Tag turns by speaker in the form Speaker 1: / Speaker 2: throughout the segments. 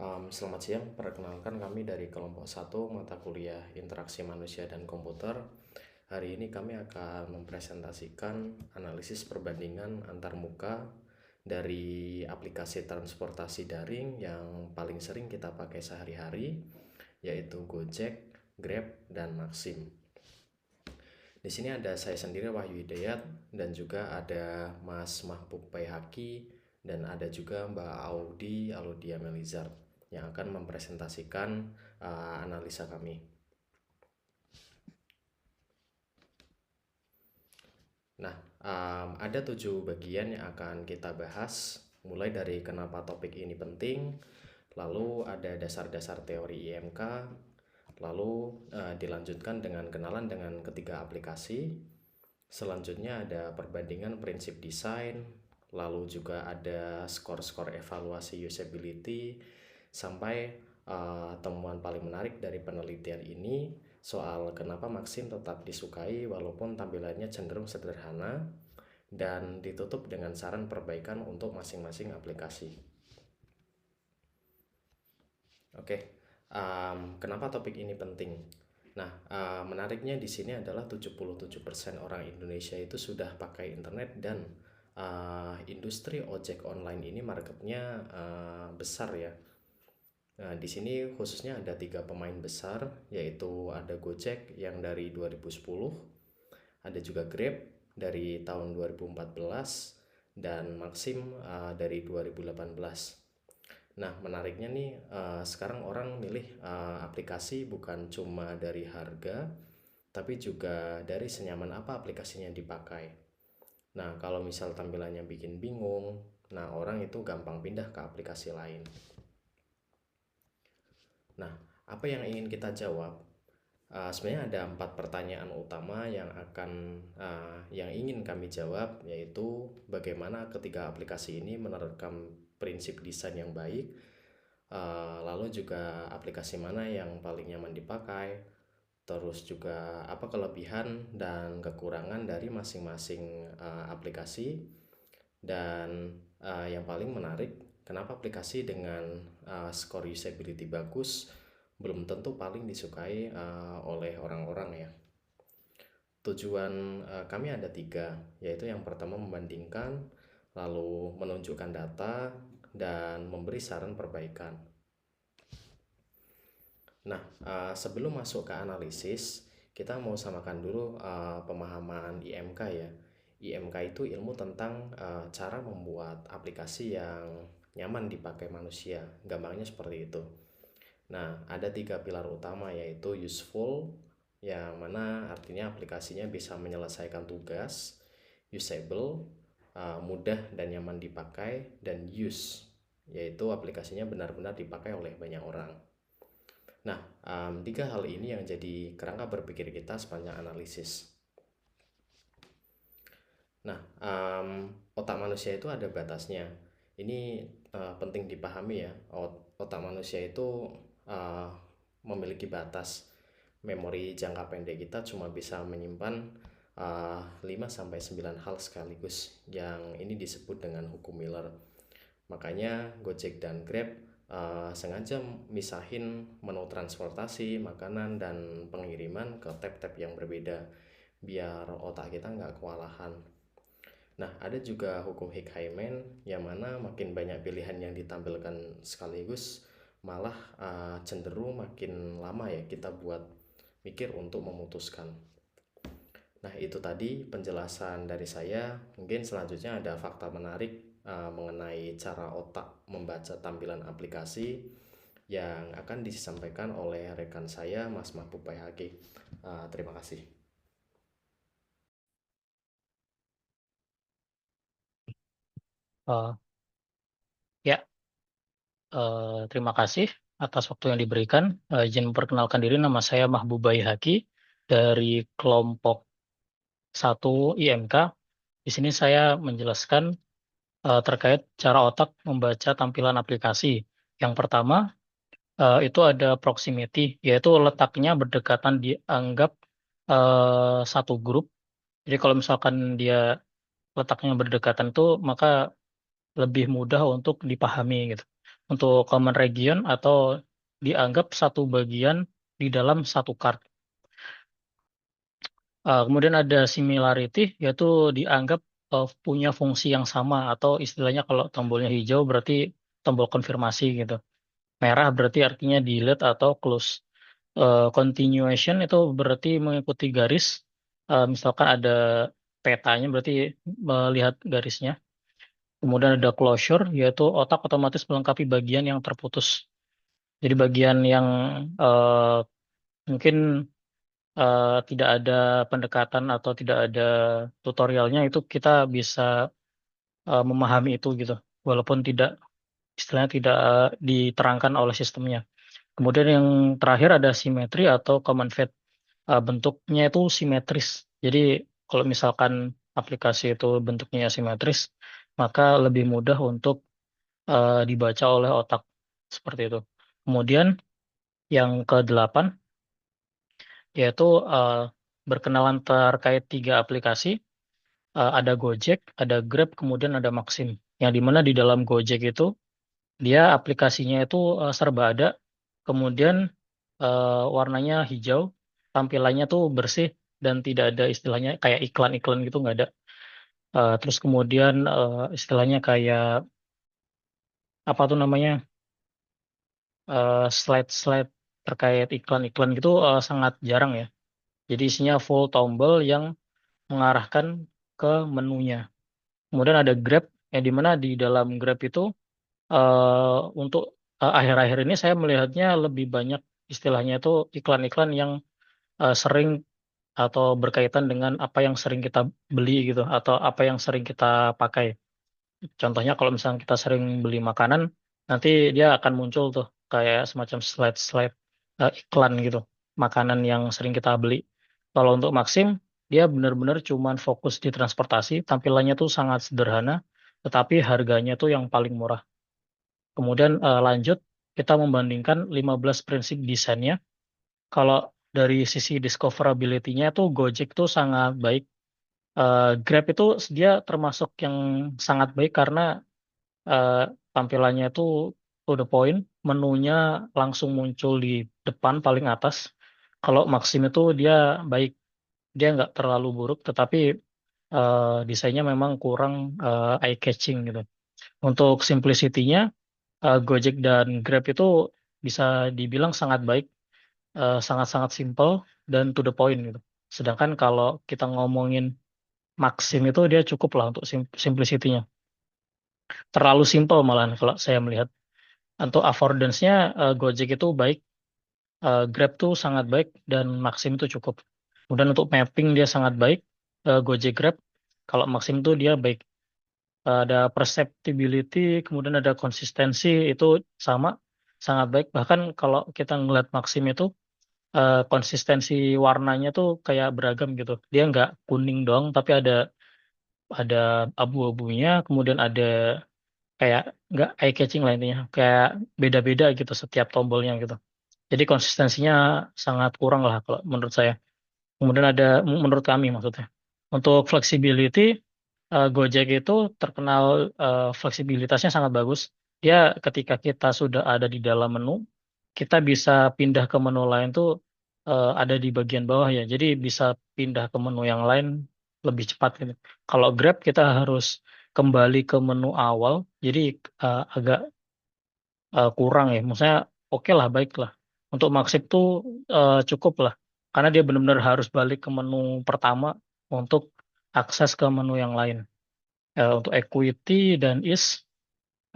Speaker 1: Selamat siang, perkenalkan kami dari kelompok 1 mata kuliah Interaksi Manusia dan Komputer. Hari ini kami akan mempresentasikan analisis perbandingan antarmuka dari aplikasi transportasi daring yang paling sering kita pakai sehari-hari, yaitu Gojek, Grab, dan Maxim. Di sini ada saya sendiri Wahyu Hidayat dan juga ada Mas Mahbub Baihaqi dan ada juga Mbak Audia Melizar yang akan mempresentasikan analisa kami. Nah, ada 7 bagian yang akan kita bahas, mulai dari kenapa topik ini penting, lalu ada dasar-dasar teori IMK, lalu dilanjutkan dengan kenalan dengan ketiga aplikasi. Selanjutnya ada perbandingan prinsip desain, lalu juga ada skor-skor evaluasi usability, sampai temuan paling menarik dari penelitian ini soal kenapa Maxim tetap disukai walaupun tampilannya cenderung sederhana, dan ditutup dengan saran perbaikan untuk masing-masing aplikasi. Oke, kenapa topik ini penting? Nah, menariknya di sini adalah 77% orang Indonesia itu sudah pakai internet, dan industri ojek online ini marketnya besar ya. Nah, di sini khususnya ada 3 pemain besar, yaitu ada Gojek yang dari 2010, ada juga Grab dari tahun 2014, dan Maxim dari 2018. Nah, menariknya nih, sekarang orang milih aplikasi bukan cuma dari harga, tapi juga dari senyaman apa aplikasinya dipakai. Nah, kalau misal tampilannya bikin bingung, nah orang itu gampang pindah ke aplikasi lain. Nah, apa yang ingin kita jawab? Sebenarnya ada 4 pertanyaan utama yang ingin kami jawab, yaitu bagaimana ketiga aplikasi ini menerapkan prinsip desain yang baik, lalu juga aplikasi mana yang paling nyaman dipakai, terus juga apa kelebihan dan kekurangan dari masing-masing aplikasi, dan yang paling menarik, kenapa aplikasi dengan skor usability bagus belum tentu paling disukai oleh orang-orang ya. Tujuan kami ada 3, yaitu yang pertama membandingkan, lalu menunjukkan data, dan memberi saran perbaikan. Nah, sebelum masuk ke analisis, kita mau samakan dulu pemahaman IMK ya. IMK itu ilmu tentang cara membuat aplikasi yang nyaman dipakai manusia. Gampangnya seperti itu. Nah, ada 3 pilar utama, yaitu useful, yang mana artinya aplikasinya bisa menyelesaikan tugas, usable, mudah dan nyaman dipakai, dan use, yaitu aplikasinya benar-benar dipakai oleh banyak orang. Nah, 3 hal ini yang jadi kerangka berpikir kita sepanjang analisis. Nah, otak manusia itu ada batasnya. Ini penting dipahami ya. Otak manusia itu memiliki batas. Memori jangka pendek kita cuma bisa menyimpan 5-9 hal sekaligus, yang ini disebut dengan hukum Miller. Makanya Gojek dan Grab sengaja misahin menu transportasi, makanan, dan pengiriman ke tab-tab yang berbeda, biar otak kita nggak kewalahan. Nah, ada juga hukum Hickman, yang mana makin banyak pilihan yang ditampilkan sekaligus, malah cenderung makin lama ya kita buat mikir untuk memutuskan. Nah, itu tadi penjelasan dari saya. Mungkin selanjutnya ada fakta menarik mengenai cara otak membaca tampilan aplikasi yang akan disampaikan oleh rekan saya, Mas Mahbub Baihaqi. Terima kasih.
Speaker 2: Uh, ya, terima kasih atas waktu yang diberikan. Izin memperkenalkan diri, nama saya Mahbub Baihaqi dari kelompok 1 IMK. Di sini saya menjelaskan terkait cara otak membaca tampilan aplikasi. Yang pertama, itu ada proximity, yaitu letaknya berdekatan, dianggap satu grup. Jadi kalau misalkan dia letaknya berdekatan tuh, maka lebih mudah untuk dipahami gitu. untuk common region atau dianggap satu bagian di dalam satu card. Kemudian ada similarity, yaitu dianggap punya fungsi yang sama, atau istilahnya kalau tombolnya hijau berarti tombol konfirmasi gitu. Merah berarti artinya delete atau close. Continuation itu berarti mengikuti garis. Misalkan ada petanya berarti melihat garisnya. Kemudian ada closure, yaitu otak otomatis melengkapi bagian yang terputus. Jadi bagian yang eh, mungkin tidak ada pendekatan atau tidak ada tutorialnya, itu kita bisa memahami itu gitu, walaupun tidak istilahnya tidak diterangkan oleh sistemnya. Kemudian yang terakhir ada simetri atau common fate. Bentuknya itu simetris. Jadi kalau misalkan aplikasi itu bentuknya simetris, maka lebih mudah untuk dibaca oleh otak seperti itu. Kemudian yang kedelapan yaitu berkenalan terkait tiga aplikasi. Ada Gojek, ada Grab, kemudian ada Maxim. Yang dimana di dalam Gojek itu dia aplikasinya itu serba ada, kemudian warnanya hijau, tampilannya tuh bersih dan tidak ada istilahnya kayak iklan-iklan gitu, nggak ada. Terus kemudian istilahnya kayak apa tuh namanya, slide-slide terkait iklan-iklan gitu sangat jarang ya. Jadi isinya full tombol yang mengarahkan ke menunya. Kemudian ada Grab, yang dimana di dalam Grab itu untuk akhir-akhir ini saya melihatnya lebih banyak istilahnya itu iklan-iklan yang sering atau berkaitan dengan apa yang sering kita beli gitu, atau apa yang sering kita pakai. Contohnya kalau misalnya kita sering beli makanan, nanti dia akan muncul tuh kayak semacam slide-slide iklan gitu, makanan yang sering kita beli. Kalau untuk Maxim, dia benar-benar cuman fokus di transportasi, tampilannya tuh sangat sederhana, tetapi harganya tuh yang paling murah. Kemudian lanjut, kita membandingkan 15 prinsip desainnya. Kalau dari sisi discoverability-nya tuh Gojek tuh sangat baik. Grab itu dia termasuk yang sangat baik karena eh, tampilannya itu to the point, menunya langsung muncul di depan paling atas. Kalau Maxim itu dia baik, dia nggak terlalu buruk, tetapi desainnya memang kurang eye catching gitu. Untuk simplicity-nya, Gojek dan Grab itu bisa dibilang sangat baik, sangat-sangat simple dan to the point gitu. Sedangkan kalau kita ngomongin Maxim itu dia cukup lah untuk simplicity-nya. Terlalu simple malahan kalau saya melihat. Untuk affordance-nya Gojek itu baik, Grab tuh sangat baik, dan Maxim itu cukup. Kemudian untuk mapping dia sangat baik, Gojek Grab. Kalau Maxim tuh dia baik. Ada perceptibility, kemudian ada konsistensi, itu sama, sangat baik. Bahkan kalau kita ngeliat Maxim itu, konsistensi warnanya tuh kayak beragam gitu. Dia nggak kuning doang, tapi ada abu-abunya, kemudian ada kayak nggak eye catching lah intinya, kayak beda-beda gitu setiap tombolnya gitu. Jadi konsistensinya sangat kurang lah kalau menurut saya. Kemudian ada menurut kami maksudnya. Untuk flexibility, Gojek itu terkenal fleksibilitasnya sangat bagus. Dia ketika kita sudah ada di dalam menu, kita bisa pindah ke menu lain tuh ada di bagian bawah ya. Jadi bisa pindah ke menu yang lain lebih cepat gitu. Kalau Grab kita harus kembali ke menu awal, jadi agak kurang ya. Maksudnya oke lah, baik lah. Untuk Maxip tuh cukup lah. Karena dia benar-benar harus balik ke menu pertama untuk akses ke menu yang lain. Untuk equity dan is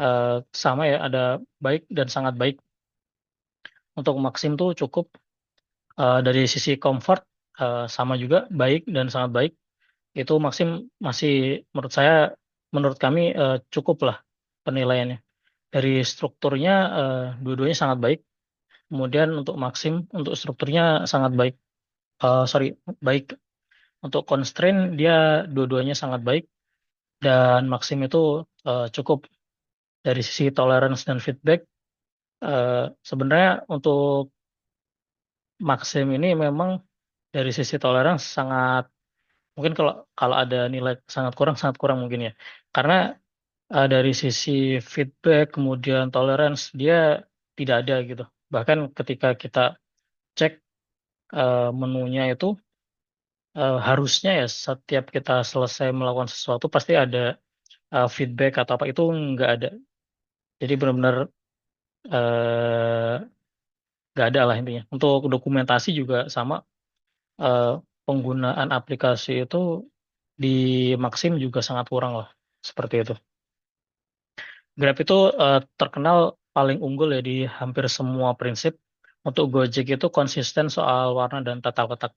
Speaker 2: eh, sama ya, ada baik dan sangat baik. Untuk Maxim tuh cukup. Dari sisi comfort sama juga, baik dan sangat baik. Itu Maxim masih menurut saya, menurut kami cukup lah penilaiannya. Dari strukturnya dua-duanya sangat baik. Kemudian untuk Maxim, untuk strukturnya sangat baik. Sorry, baik. Untuk constraint dia dua-duanya sangat baik, dan Maxim itu cukup. Dari sisi tolerance dan feedback, sebenarnya untuk Maxim ini memang dari sisi tolerance sangat, mungkin kalau kalau ada nilai sangat kurang mungkin ya. Karena dari sisi feedback, kemudian tolerance, dia tidak ada gitu. Bahkan ketika kita cek menunya itu, harusnya ya setiap kita selesai melakukan sesuatu pasti ada feedback atau apa, itu nggak ada. Jadi benar-benar eh, nggak ada lah intinya. Untuk dokumentasi juga sama, eh, penggunaan aplikasi itu di Maxim juga sangat kurang lah, seperti itu. Grab itu terkenal paling unggul ya di hampir semua prinsip. Untuk Gojek itu konsisten soal warna dan tata letak.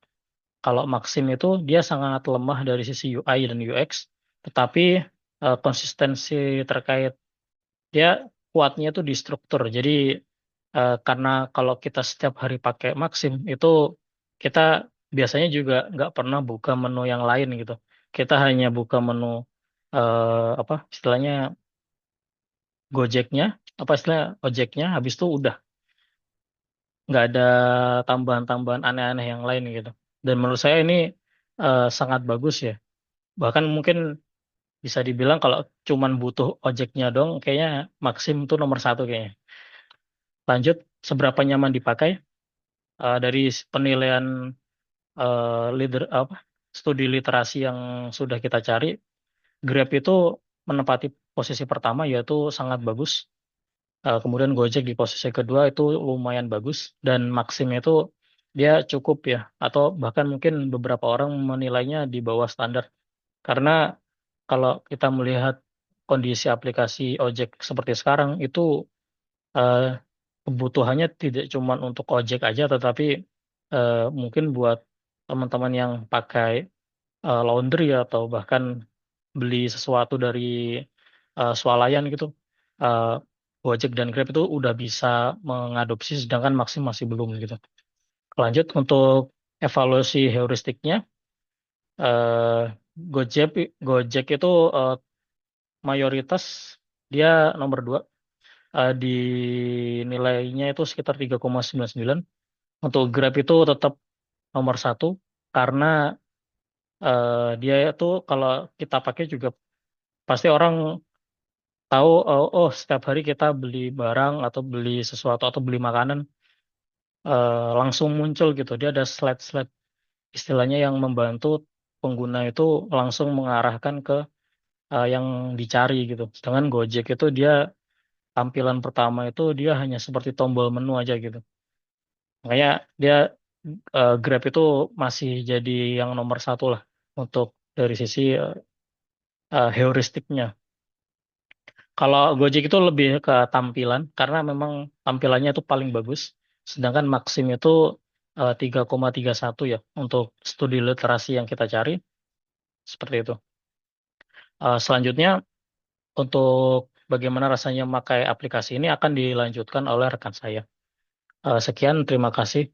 Speaker 2: Kalau Maxim itu dia sangat lemah dari sisi UI dan UX, tetapi konsistensi terkait dia kuatnya itu di struktur. Jadi karena kalau kita setiap hari pakai Maxim itu kita biasanya juga nggak pernah buka menu yang lain gitu. Kita hanya buka menu apa istilahnya Gojeknya, apa istilah ojeknya, habis itu udah nggak ada tambahan-tambahan aneh-aneh yang lain gitu. Dan menurut saya ini sangat bagus ya. Bahkan mungkin bisa dibilang kalau cuman butuh ojeknya dong, kayaknya Maxim itu nomor satu kayaknya. Lanjut, seberapa nyaman dipakai? Dari penilaian leader apa studi literasi yang sudah kita cari, Grab itu menempati posisi pertama yaitu sangat bagus. Kemudian Gojek di posisi kedua itu lumayan bagus, dan Maxim itu dia cukup ya, atau bahkan mungkin beberapa orang menilainya di bawah standar. Karena kalau kita melihat kondisi aplikasi ojek seperti sekarang itu eh, kebutuhannya tidak cuma untuk ojek aja, tetapi mungkin buat teman-teman yang pakai laundry atau bahkan beli sesuatu dari swalayan gitu. eh, Gojek dan Grab itu udah bisa mengadopsi, sedangkan Maxim masih belum gitu. Lanjut untuk evaluasi heuristiknya, eh, Gojek Gojek itu eh, mayoritas dia nomor 2, di nilainya itu sekitar 3,99. Untuk Grab itu tetap nomor satu karena dia itu kalau kita pakai juga pasti orang tahu, oh setiap hari kita beli barang atau beli sesuatu atau beli makanan, langsung muncul gitu. Dia ada slide-slide istilahnya yang membantu pengguna itu langsung mengarahkan ke yang dicari gitu. Sedangkan Gojek itu dia tampilan pertama itu dia hanya seperti tombol menu aja gitu. Makanya dia Grab itu masih jadi yang nomor satu lah untuk dari sisi heuristiknya. Kalau Gojek itu lebih ke tampilan karena memang tampilannya itu paling bagus. Sedangkan Maxim itu 3,31 ya untuk studi literasi yang kita cari, seperti itu. Selanjutnya untuk bagaimana rasanya memakai aplikasi ini akan dilanjutkan oleh rekan saya. Sekian, terima kasih.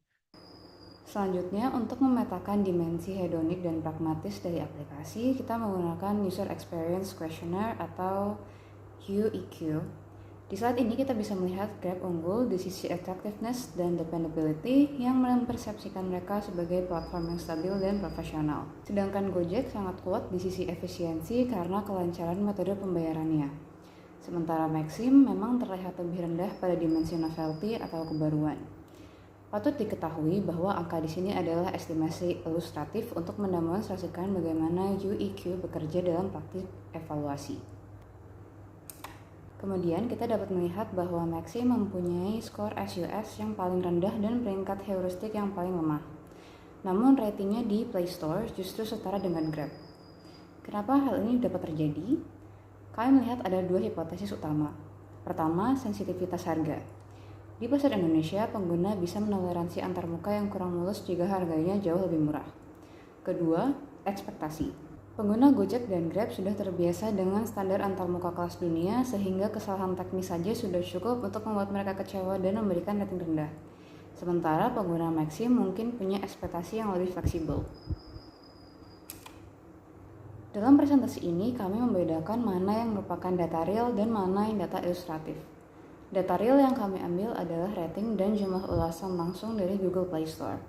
Speaker 3: Selanjutnya, untuk memetakan dimensi hedonik dan pragmatis dari aplikasi, kita menggunakan User Experience Questionnaire atau UEQ. Di slide ini kita bisa melihat Grab unggul di sisi attractiveness dan dependability yang mempersepsikan mereka sebagai platform yang stabil dan profesional. Sedangkan Gojek sangat kuat di sisi efisiensi karena kelancaran metode pembayarannya. Sementara Maxim memang terlihat lebih rendah pada dimensi novelty atau kebaruan. Patut diketahui bahwa angka di sini adalah estimasi ilustratif untuk mendemonstrasikan bagaimana UEQ bekerja dalam praktik evaluasi. Kemudian kita dapat melihat bahwa Maxim mempunyai skor SUS yang paling rendah dan peringkat heuristik yang paling lemah. Namun ratingnya di Play Store justru setara dengan Grab. Kenapa hal ini dapat terjadi? Kami melihat ada dua hipotesis utama. Pertama, sensitivitas harga. Di pasar Indonesia, pengguna bisa menoleransi antarmuka yang kurang mulus jika harganya jauh lebih murah. Kedua, ekspektasi. Pengguna Gojek dan Grab sudah terbiasa dengan standar antarmuka kelas dunia sehingga kesalahan teknis saja sudah cukup untuk membuat mereka kecewa dan memberikan rating rendah. Sementara pengguna Maxim mungkin punya ekspektasi yang lebih fleksibel. Dalam presentasi ini, kami membedakan mana yang merupakan data real dan mana yang data ilustratif. Data real yang kami ambil adalah rating dan jumlah ulasan langsung dari Google Play Store.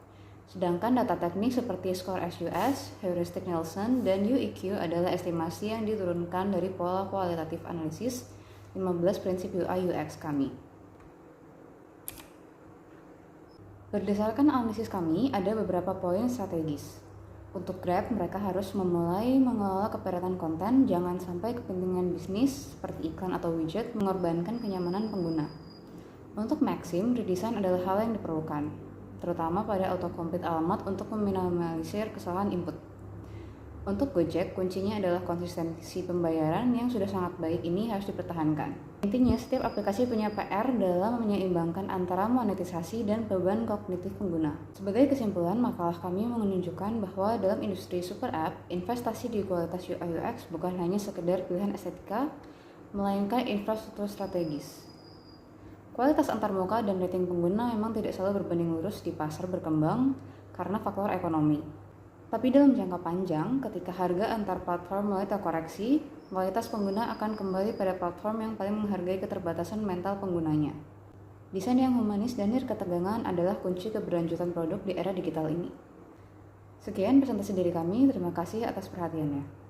Speaker 3: Sedangkan data teknik seperti skor SUS, heuristik Nielsen, dan UEQ adalah estimasi yang diturunkan dari pola kualitatif analisis 15 prinsip UI UX kami. Berdasarkan analisis kami, ada beberapa poin strategis. Untuk Grab, mereka harus memulai mengelola kepadatan konten, jangan sampai kepentingan bisnis seperti iklan atau widget mengorbankan kenyamanan pengguna. Untuk Maxim, redesign adalah hal yang diperlukan, terutama pada autocomplete alamat untuk meminimalisir kesalahan input. Untuk Gojek, kuncinya adalah konsistensi pembayaran yang sudah sangat baik ini harus dipertahankan. Intinya, setiap aplikasi punya PR dalam menyeimbangkan antara monetisasi dan beban kognitif pengguna. Sebagai kesimpulan, makalah kami menunjukkan bahwa dalam industri super app, investasi di kualitas UI UX bukan hanya sekedar pilihan estetika, melainkan infrastruktur strategis. Kualitas antarmuka dan rating pengguna memang tidak selalu berbanding lurus di pasar berkembang karena faktor ekonomi. Tapi dalam jangka panjang, ketika harga antar platform mulai terkoreksi, kualitas pengguna akan kembali pada platform yang paling menghargai keterbatasan mental penggunanya. Desain yang humanis dan ketegangan adalah kunci keberlanjutan produk di era digital ini. Sekian presentasi dari kami, terima kasih atas perhatiannya.